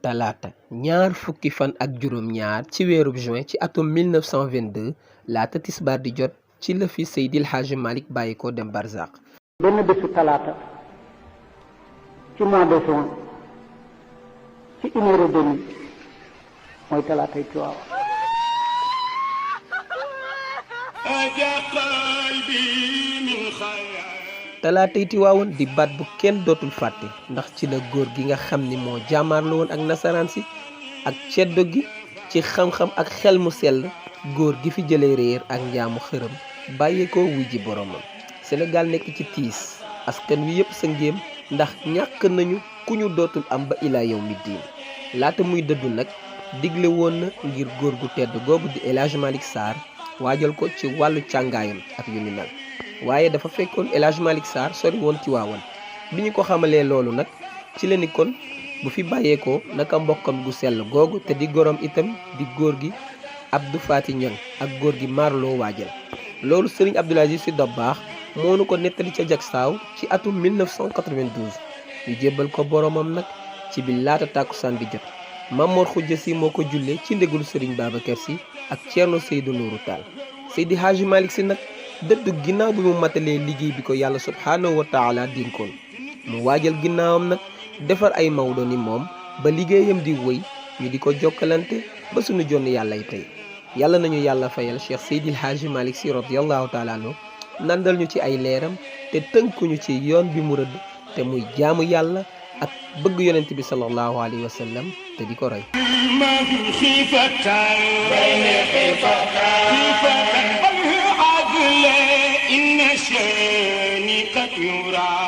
talaata ñaar fukki fan ak juróom ñaar ci weerub juin ci atum 1922 laata tisbaar di jot ci la fi Seydil Hadji Malick bàyyi ko dem barzaq. benn bésu talaata ci mois de juin ci 1h30 mooy talaatay Tiwaawan. talaatay Tiwaawan di baat bu kenn dootul fàtte ndax ci la góor gi nga xam ni moo jaamaarlu woon ak nasaraan si ak ceddo gi ci xam-xam ak xel mu sell góor gi fi jëlee réer ak njaamu xërëm bàyyeekoo wuy ji boromam. Sénégal nekk ci tiis askan wi yëpp sa ngéem ndax ñàkk nañu ku ñu dootul am ba ilaa yawmi diin. laata muy dëddu nag digle woon na ngir góor gu tedd googu di El Hadji Malick Sarr waajal ko ci wàllu càngaayam ak yu ni mel waaye dafa fekkoon El Hadji Malick Sarr sori woon Tiwaawan bi ñu ko xamalee loolu nag ci la ni kon bu fi bàyyeekoo naka mbokkam gu sell googu te di gorom itam di góor gi Abdou Fati Niang ak góor gi Marlo waajal loolu Serigne Abdoul Aziz Sy Dabakh moo nu ko nettali ca Jaksaaw ci atum 1992 ñu jébbal ko boromam nag ci bi laata tàkkusaan di jot Mamor Khoudia Sy moo ko jullee ci ndégul Serigne Babacar Sy ak Thierno Seydou Nourou Tall. Seydi Hadji Malick Sy nag dëddu ginnaaw bi mu matalee liggéey bi ko yàlla subhaanahu wa taala dénkoon mu waajal ginnaawam nag defar ay mawdo ni moom ba liggéeyam di wëy ñu di ko jokkalante ba suñu jonn yàlla y tey yàlla nañu yàlla fayal Cheikh Seydil Hadji Malick Sy radiyallahu taala anhu nandal ñu ci ay leeram te tënkuñu ci yoon bi mu rëdd te muy jaamu yàlla ak bëgg yonent bi sallallahu alayhi wa sallam te di ko roy. إن شانئك يرى